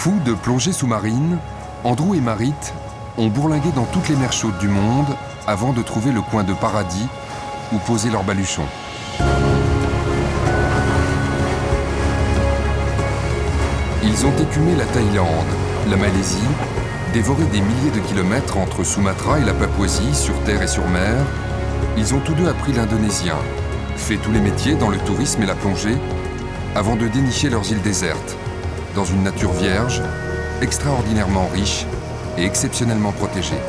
Fous de plongée sous-marine, Andrew et Marit ont bourlingué dans toutes les mers chaudes du monde avant de trouver le coin de paradis où poser leur baluchon. Ils ont écumé la Thaïlande, la Malaisie, dévoré des milliers de kilomètres entre Sumatra et la Papouasie, sur terre et sur mer. Ils ont tous deux appris l'indonésien, fait tous les métiers dans le tourisme et la plongée, avant de dénicher leurs îles désertes, dans une nature vierge, extraordinairement riche et exceptionnellement protégée.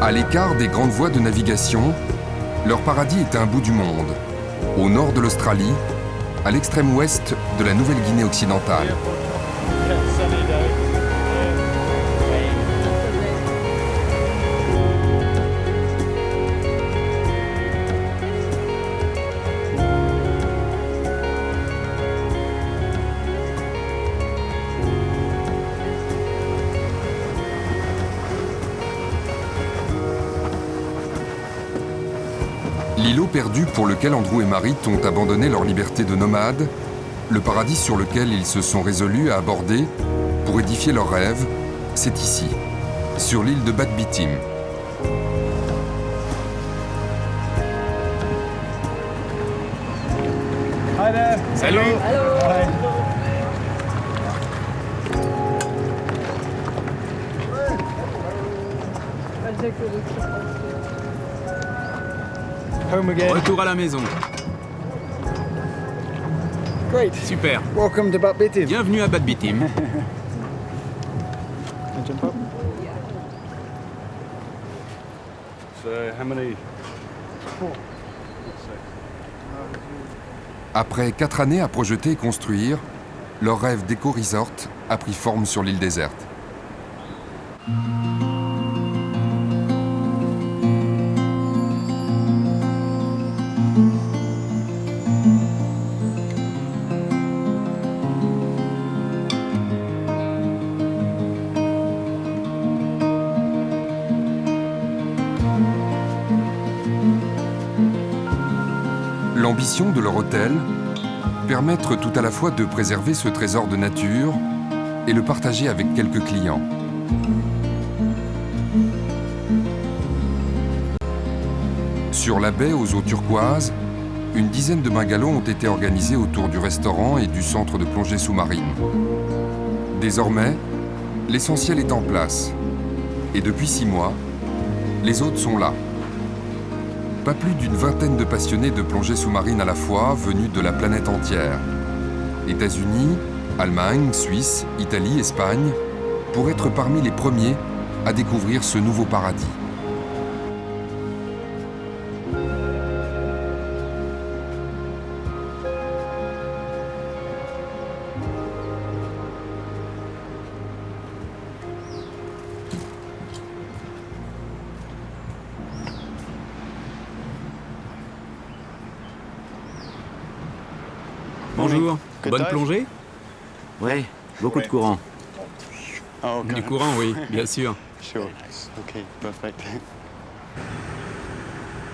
À l'écart des grandes voies de navigation, leur paradis est à un bout du monde, au nord de l'Australie, à l'extrême ouest de la Nouvelle-Guinée occidentale. L'îlot perdu pour lequel Andrew et Marit ont abandonné leur liberté de nomades, le paradis sur lequel ils se sont résolus à aborder pour édifier leurs rêves, c'est ici, sur l'île de Bat Bitim. Salut. Retour à la maison. Great. Super. Welcome to Bat Bitim. Bienvenue à Bat Bitim. Jump up. So how many? Après 4 années à projeter et construire, leur rêve d'éco-resort a pris forme sur l'île déserte. L'ambition de leur hôtel, permettre tout à la fois de préserver ce trésor de nature et le partager avec quelques clients. Sur la baie aux eaux turquoises, une dizaine de bungalows ont été organisés autour du restaurant et du centre de plongée sous-marine. Désormais, l'essentiel est en place. Et depuis 6 mois, les hôtes sont là. Pas plus d'une vingtaine de passionnés de plongée sous-marine à la fois, venus de la planète entière. États-Unis, Allemagne, Suisse, Italie, Espagne, pour être parmi les premiers à découvrir ce nouveau paradis. Bonjour. Good Bonne dive. plongée? Ouais, beaucoup de courant. Oh, okay. Du courant, oui, bien sûr. Sure. Okay, perfect.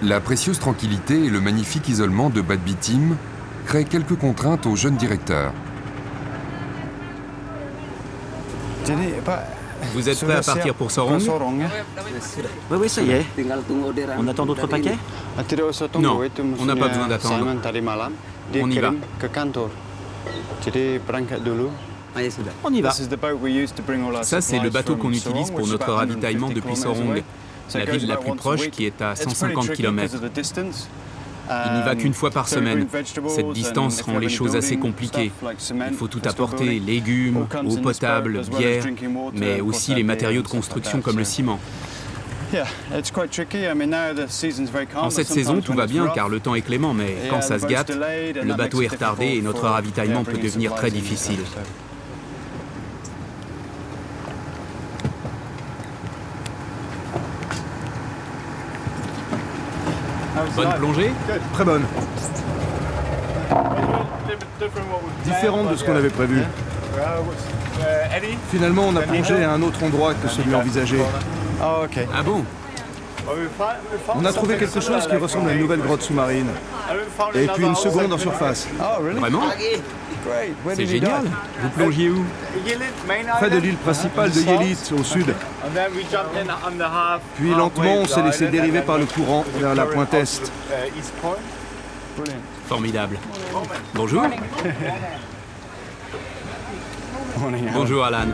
La précieuse tranquillité et le magnifique isolement de Bat Bitim créent quelques contraintes au jeune directeur. Jadi, Pak, Vous êtes prêt à partir pour Sorong? Oui, ça y est. On attend d'autres paquets? Tidak usah tunggu, Non, itu on n'a pas musuhnya besoin d'attendre. Simon tadi malam. Dia On y va. kirim ke kantor. Jadi berangkat dulu. On y va. This is the boat we use to bring all our Ça, c'est le supplies bateau from qu'on utilise Sorong, pour which is notre about ravitaillement 150 depuis kilometers Sorong, away. So la it goes ville la about plus once a proche week. qui est à It's pretty 150 tricky km. because of the distance. Il n'y va qu'une fois par So we semaine. bring vegetables Cette and distance if rend you have les any choses assez building compliquées. stuff like cement, Il faut tout for steel apporter, building, légumes, all comes eau in this potable, boat, as well as bière, drinking water, mais of course, aussi that les day matériaux and de stuff like construction that, comme le so- ciment. Yeah, it's quite tricky. I mean, now the season's very calm, En but cette saison, sometimes tout when va it's bien rough, car le temps est clément, mais yeah, quand ça the se boat's gâte, delayed and le that bateau makes est it retardé et difficult notre for, ravitaillement peut bringing devenir très supplies in and difficile. stuff, so. Bonne plongée? Très bonne. Différente de ce qu'on avait prévu. Finalement, on a plongé à un autre endroit que celui envisagé. Oh, okay. Ah bon? On a trouvé quelque chose qui ressemble à une nouvelle grotte sous-marine. Et puis une seconde en surface. Oh, really? Vraiment? Great. Where C'est did he génial. dive? Vous plongiez où? Près de l'île principale de Yelit, au sud. Puis lentement, on s'est laissé dériver par le courant vers la pointe est. Brilliant. Formidable. Bonjour. Morning, Alan. Bonjour Alan.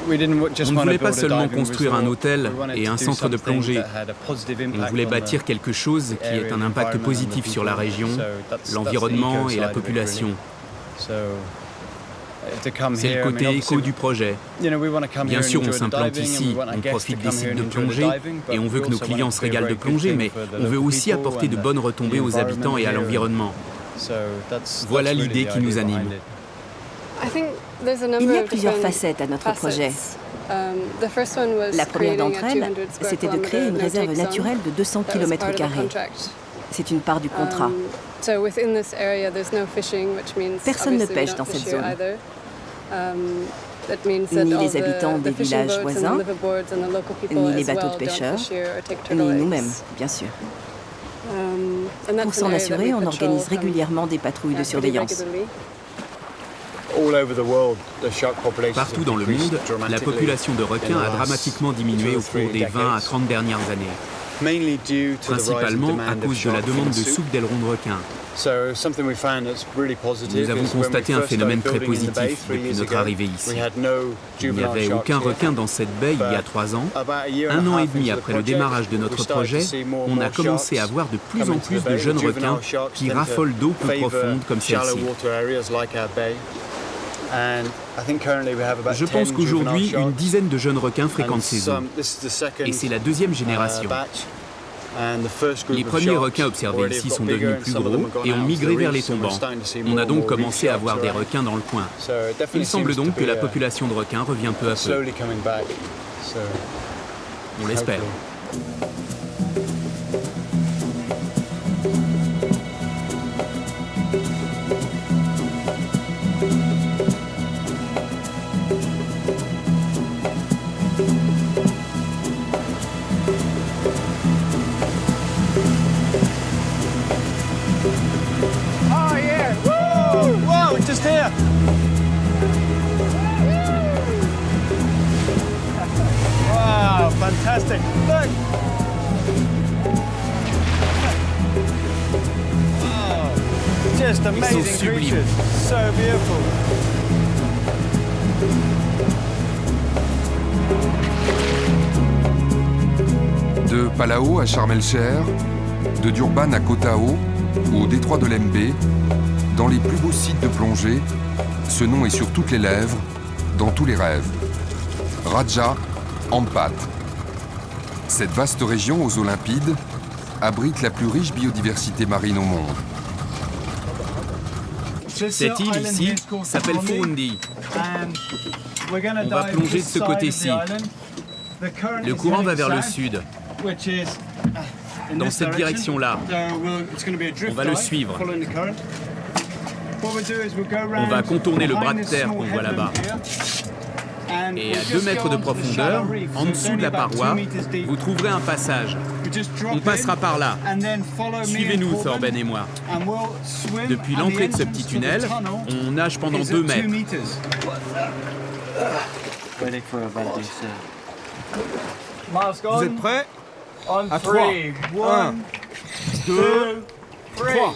On On ne voulait pas seulement construire un hôtel et un centre de plongée. On voulait bâtir quelque chose qui ait un impact positif sur la région, l'environnement et la population. C'est le côté éco du projet. Bien sûr, on s'implante ici, on profite des sites de plongée et on veut que nos clients se régalent de plongée, mais on veut aussi apporter de bonnes retombées aux habitants et à l'environnement. Voilà l'idée qui nous anime. Il y a plusieurs facettes à notre projet. La première d'entre elles, c'était de créer une réserve naturelle de 200 km². C'est une part du contrat. Personne ne pêche dans cette zone. Ni les habitants des villages voisins, ni les bateaux de pêcheurs, ni nous-mêmes, bien sûr. Pour s'en assurer, on organise régulièrement des patrouilles de surveillance. Partout dans le monde, la population de requins a dramatiquement diminué au cours des 20 à 30 dernières années, principalement à cause de la demande de soupe d'ailerons de requins. Nous avons constaté un phénomène très positif depuis notre arrivée ici. Il n'y avait aucun requin dans cette baie il y a 3 ans. 1 an et demi après le démarrage de notre projet, on a commencé à voir de plus en plus de jeunes requins qui raffolent d'eau plus profonde comme celle-ci. Je pense qu'aujourd'hui, une dizaine de jeunes requins fréquentent ces eaux. Et c'est la deuxième génération. Les premiers requins observés ici sont devenus plus gros et ont migré vers les tombants. On a donc commencé à voir des requins dans le coin. Il semble donc que la population de requins revient peu à peu. On l'espère. Just here. Wow, fantastic. Look. Wow. Just amazing creatures. So beautiful. De Palau à Sharm el-Sheikh, de Durban à Koh Tao, au détroit de Lembe, dans les plus beaux sites de plongée, ce nom est sur toutes les lèvres, dans tous les rêves. Raja Ampat. Cette vaste région aux eaux limpides abrite la plus riche biodiversité marine au monde. Cette île ici s'appelle Furundi. On va plonger de ce côté-ci. Le courant va vers le sud, dans cette direction-là. On va le suivre. On va contourner le bras de terre qu'on voit là-bas. Et à 2 mètres de profondeur, en dessous de la paroi, vous trouverez un passage. On passera par là. Suivez-nous, Thorben et moi. Depuis l'entrée de ce petit tunnel, on nage pendant 2 mètres. Vous êtes prêts? À 3. 1, 2, 3.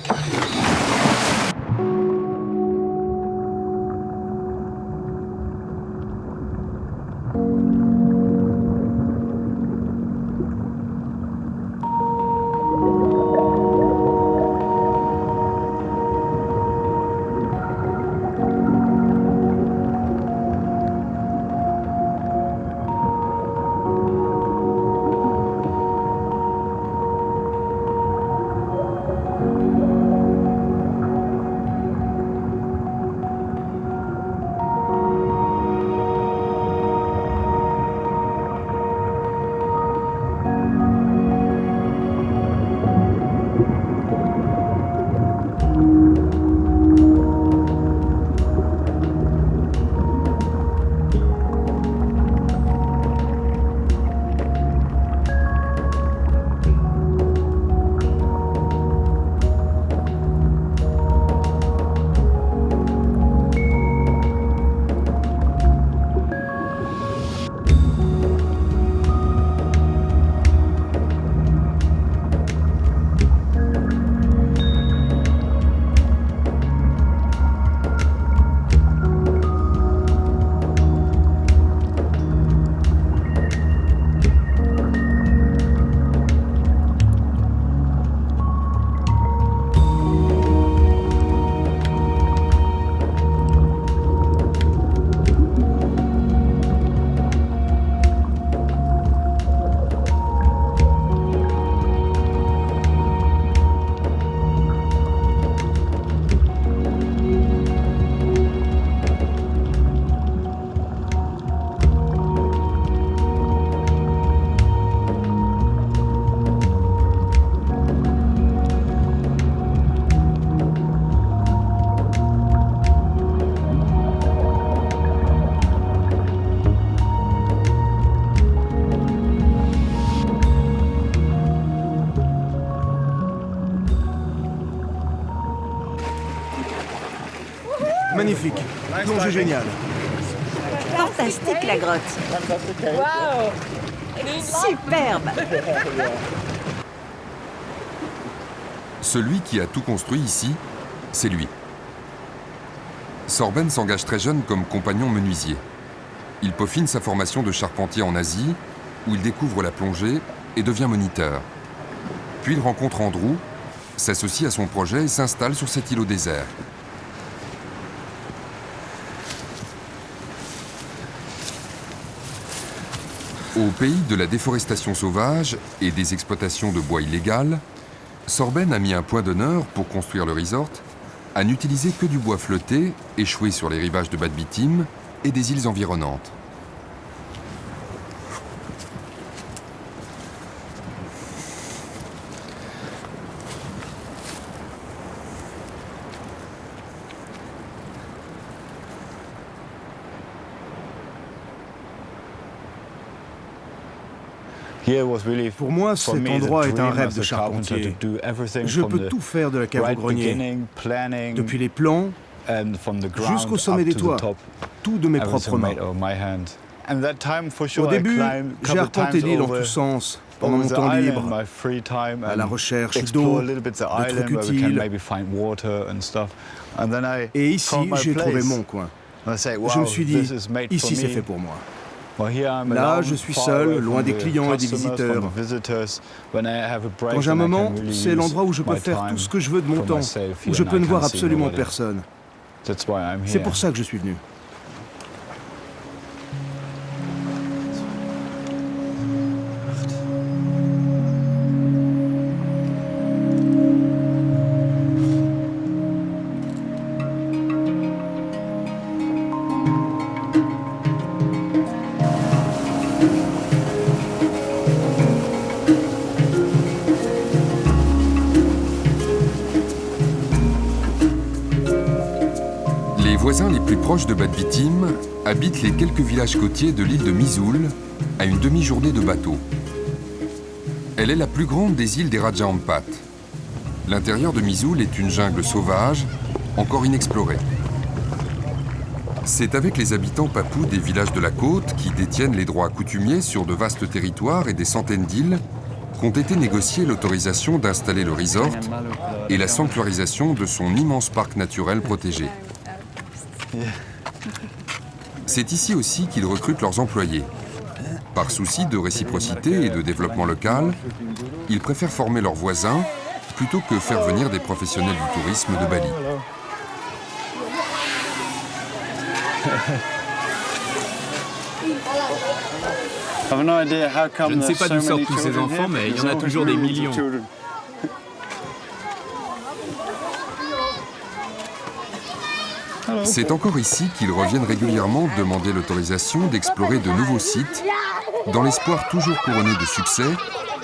Magnifique. Plongée géniale. Fantastique la grotte. Superbe. Celui qui a tout construit ici, c'est lui. Sorben s'engage très jeune comme compagnon menuisier. Il peaufine sa formation de charpentier en Asie, où il découvre la plongée et devient moniteur. Puis il rencontre Andrew, s'associe à son projet et s'installe sur cet îlot désert. Au pays de la déforestation sauvage et des exploitations de bois illégales, Sorben a mis un point d'honneur pour construire le resort à n'utiliser que du bois fleuté échoué sur les rivages de Bad Bitim et des îles environnantes. Pour moi, cet endroit est un rêve de charpentier. Je peux tout faire de la cave au grenier, depuis les plans jusqu'au sommet des toits, tout de mes propres mains. Au début, j'ai arpenté l'île en tous sens, pendant mon temps libre, à la recherche d'eau, de trucs utiles. Et ici, j'ai trouvé mon coin. Je me suis dit, ici c'est fait pour moi. Là, je suis seul, loin des clients et des visiteurs. Quand j'ai un moment, c'est l'endroit où je peux faire tout ce que je veux de mon temps, où je peux ne voir absolument personne. C'est pour ça que je suis venu. Les voisins les plus proches de Bad Bitim habitent les quelques villages côtiers de l'île de Misoul, à une demi-journée de bateau. Elle est la plus grande des îles des Raja Ampat. L'intérieur de Misoul est une jungle sauvage, encore inexplorée. C'est avec les habitants papous des villages de la côte qui détiennent les droits coutumiers sur de vastes territoires et des centaines d'îles qu'ont été négociées l'autorisation d'installer le resort et la sanctuarisation de son immense parc naturel protégé. C'est ici aussi qu'ils recrutent leurs employés. Par souci de réciprocité et de développement local, ils préfèrent former leurs voisins plutôt que faire venir des professionnels du tourisme de Bali. Je ne sais pas d'où sortent tous ces enfants, mais il y en a toujours des millions. C'est encore ici qu'ils reviennent régulièrement demander l'autorisation d'explorer de nouveaux sites, dans l'espoir toujours couronné de succès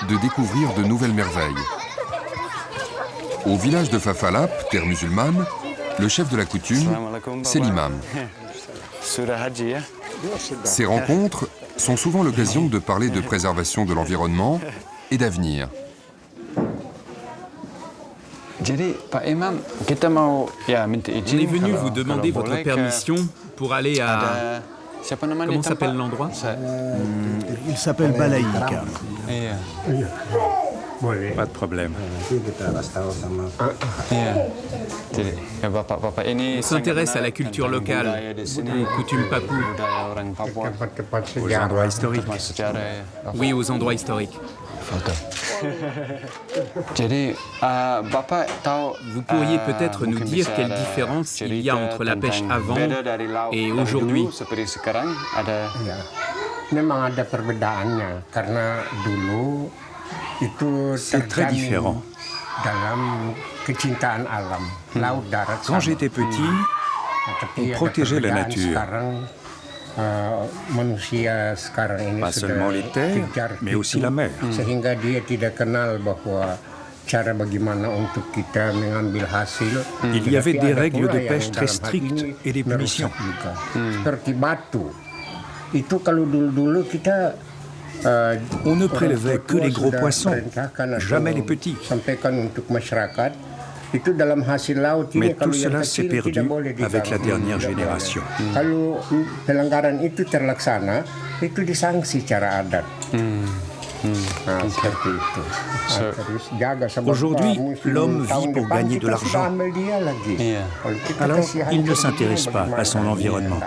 de découvrir de nouvelles merveilles. Au village de Fafalap, terre musulmane, le chef de la coutume, c'est l'imam. Ces rencontres sont souvent l'occasion de parler de préservation de l'environnement et d'avenir. On est venu vous demander votre permission pour aller à... Comment s'appelle l'endroit? Il s'appelle Balaïka. Pas de problème. On s'intéresse à la culture locale, aux coutumes papoues. Aux endroits historiques. Oui, aux endroits historiques. Vous pourriez peut-être nous dire quelle différence il y a entre la pêche avant et aujourd'hui? C'est très différent. Quand j'étais petit, on protégeait la nature. Pas seulement les terres, mais aussi la mer. Il y avait des règles de pêche très strictes et des punitions. On ne prélevait que les gros poissons, jamais les petits. Mais tout cela s'est perdu avec la dernière génération. Aujourd'hui, l'homme vit pour gagner de l'argent. Alors, il ne s'intéresse pas à son environnement.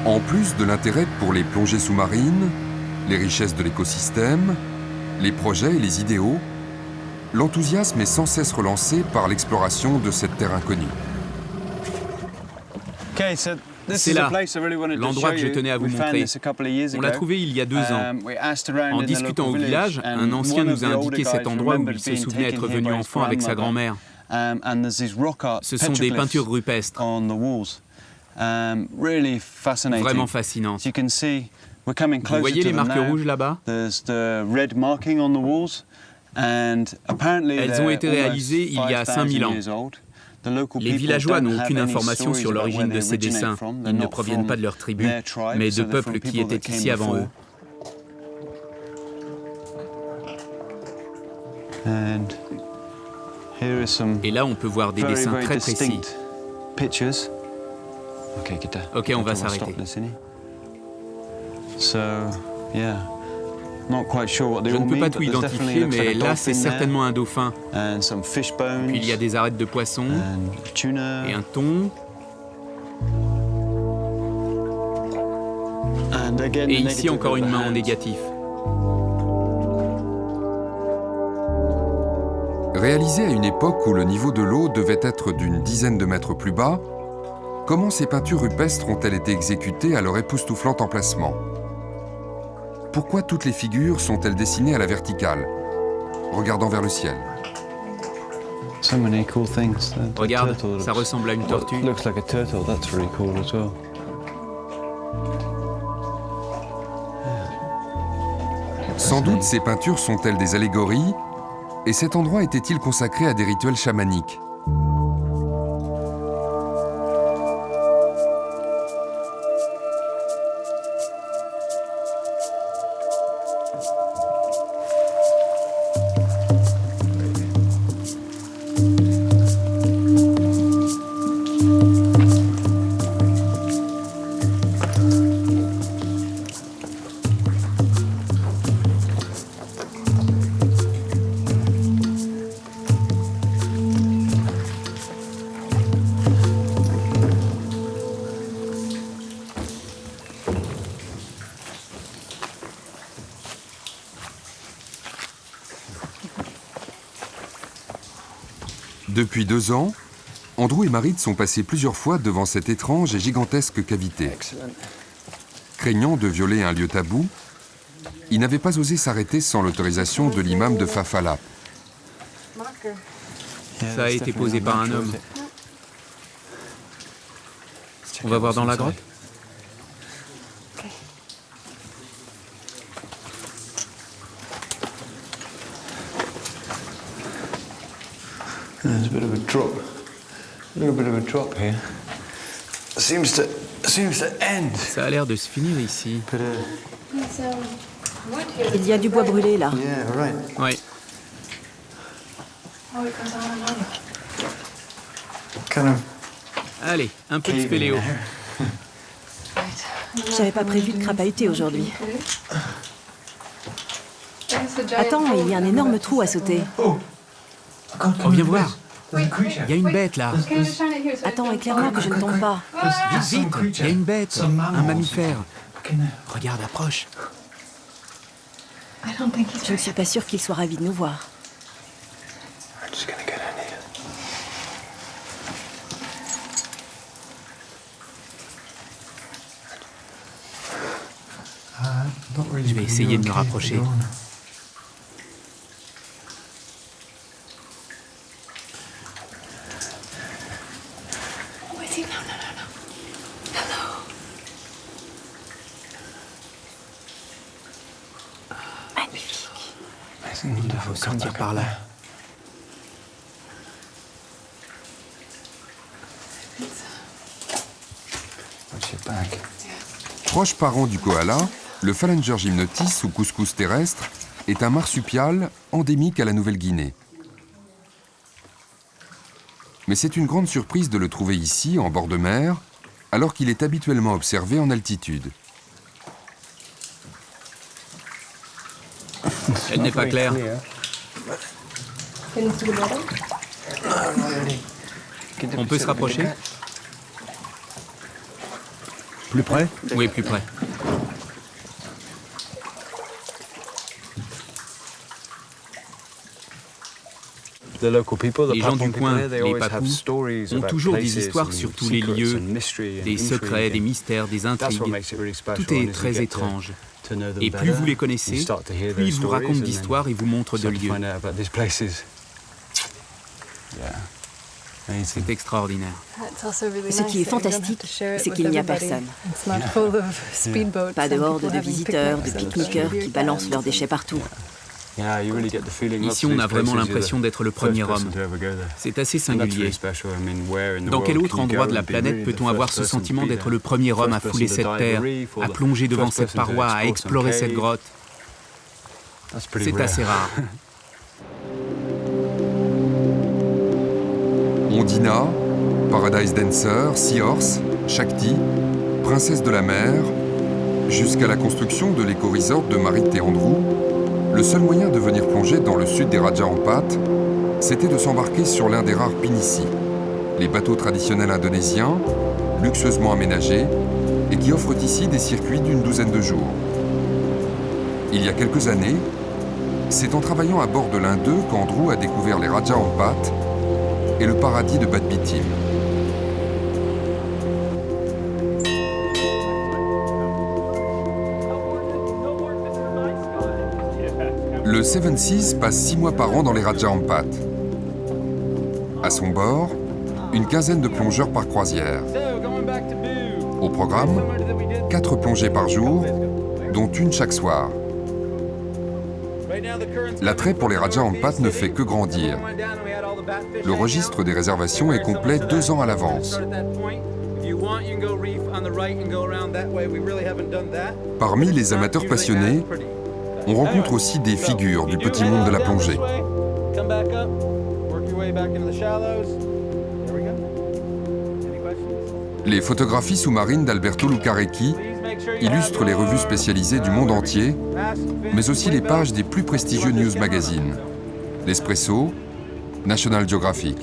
En plus de l'intérêt pour les plongées sous-marines, les richesses de l'écosystème, les projets et les idéaux, l'enthousiasme est sans cesse relancé par l'exploration de cette terre inconnue. C'est là, l'endroit que je tenais à vous montrer. On l'a trouvé il y a 2 ans. En discutant au village, un ancien nous a indiqué cet endroit où il se souvenait être venu enfant avec sa grand-mère. Ce sont des peintures rupestres. Vraiment fascinantes. Vous voyez les marques rouges là-bas? Elles ont été réalisées il y a 5000 ans. Les villageois n'ont aucune information sur l'origine de ces dessins. Ils ne proviennent pas de leur tribu, mais de peuples qui étaient ici avant eux. Et là, on peut voir des dessins très précis. Ok, on va s'arrêter. Je ne peux pas tout identifier, mais là, c'est certainement un dauphin. Puis il y a des arêtes de poisson et un thon. Et ici, encore une main en négatif. Réalisées à une époque où le niveau de l'eau devait être d'une dizaine de mètres plus bas, comment ces peintures rupestres ont-elles été exécutées à leur époustouflant emplacement? Pourquoi toutes les figures sont-elles dessinées à la verticale, regardant vers le ciel? Regarde, ça ressemble à une tortue. Sans doute ces peintures sont-elles des allégories, et cet endroit était-il consacré à des rituels chamaniques? Depuis 2 ans, Andrew et Marit sont passés plusieurs fois devant cette étrange et gigantesque cavité. Craignant de violer un lieu tabou, ils n'avaient pas osé s'arrêter sans l'autorisation de l'imam de Fafala. Ça a été posé par un homme. On va voir dans la grotte? There's a bit of a drop. A little bit of a drop here. Seems to end. Ça a l'air de se finir ici. Il y a du bois brûlé là. Yeah, right. Oui. Kind of. Allez, un peu de spéléo. J'avais pas prévu de crapahuter aujourd'hui. Attends, il y a un énorme trou à sauter. On vient voir. Il y a une bête là. Attends, éclaire-moi que je ne tombe pas. Vite, vite. Il y a une bête, un mammifère. Regarde, approche. Je ne suis pas sûre qu'il soit ravi de nous voir. Je vais essayer de me rapprocher. Il faut sortir par là. Proche parent du koala, le Phalangia gymnotis ou couscous terrestre est un marsupial endémique à la Nouvelle-Guinée. Mais c'est une grande surprise de le trouver ici, en bord de mer, alors qu'il est habituellement observé en altitude. Elle n'est pas claire. On peut se rapprocher? Plus près? Oui, plus près. The local people, the Les gens du Papuan coin, people here, they les always have Papous, stories ont about toujours des places histoires and sur tous les secrets lieux, and mystery and des secrets, intrigue. des mystères, des That's intrigues. what makes it really special. Tout est and as you très get étrange. to know them Et plus better, vous les you connaissez, start to hear plus ils those vous stories racontent and then d'histoires et vous montrent de start to lieux. find out about these places. Yeah. Amazing. C'est extraordinaire. Ce qui est fantastique, c'est qu'il n'y a personne. Pas de horde de visiteurs, de pique-niqueurs qui balancent leurs déchets partout. Yeah, you really get the feeling Ici, lots of on a these vraiment places, l'impression you're the d'être le first premier person homme. to ever go there. C'est assez And that's singulier. really special. I mean, where in the Dans quel world autre can you endroit go de la and be planète really peut-on the avoir first ce person to sentiment be d'être there? le premier homme à First fouler person cette to dive terre, the reef or à the plonger devant first cette person to paroi, à explore some explorer cette cave? grotte? That's pretty C'est rare. assez rare. Ondina, Paradise Dancer, Seahorse, Shakti, Princesse de la mer, jusqu'à la construction de l'éco-resort de Marit et Andrew, le seul moyen de venir plonger dans le sud des Raja Ampat, c'était de s'embarquer sur l'un des rares Pinisi, les bateaux traditionnels indonésiens, luxueusement aménagés, et qui offrent ici des circuits d'une douzaine de jours. Il y a quelques années, c'est en travaillant à bord de l'un d'eux qu'Andrew a découvert les Raja Ampat et le paradis de Bad Bitim. Le Seven Seas passe 6 mois par an dans les Raja Ampat. À son bord, une quinzaine de plongeurs par croisière. Au programme, 4 plongées par jour, dont une chaque soir. L'attrait pour les Raja Ampat ne fait que grandir. Le registre des réservations est complet 2 ans à l'avance. Parmi les amateurs passionnés, on rencontre aussi des figures du petit monde de la plongée. Les photographies sous-marines d'Alberto Lucarecchi illustrent les revues spécialisées du monde entier, mais aussi les pages des plus prestigieux news magazines, l'Espresso, National Geographic.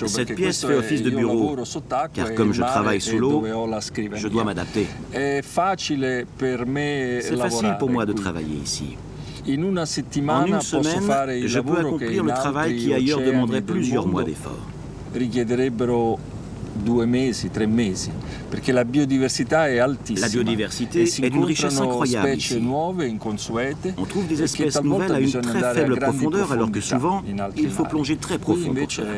Cette pièce fait office de bureau, car comme je travaille sous l'eau, je dois m'adapter. C'est facile pour moi de travailler ici. En une semaine, je peux accomplir le travail qui ailleurs demanderait plusieurs mois d'efforts. La biodiversité est d'une richesse incroyable ici. On trouve des espèces nouvelles à une très faible profondeur, alors que souvent, il faut plonger très profond pour cela.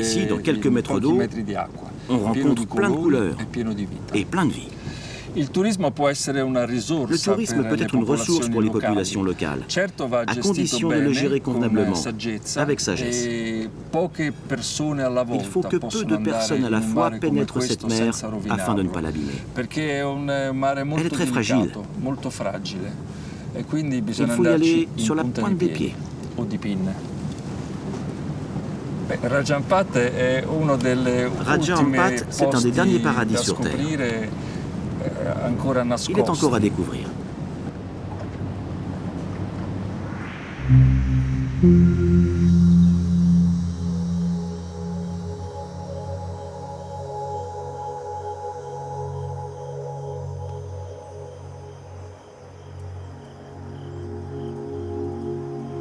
Ici, dans quelques mètres d'eau, on rencontre plein de couleurs et plein de vie. Le tourisme peut être une ressource pour les populations locales, à condition de le gérer convenablement, avec sagesse. Il faut que peu de personnes à la fois pénètrent cette mer afin de ne pas l'abîmer. Elle est très fragile. Il faut y aller sur la pointe des pieds. Raja Ampat, c'est un des derniers paradis sur Terre. Il est encore à découvrir.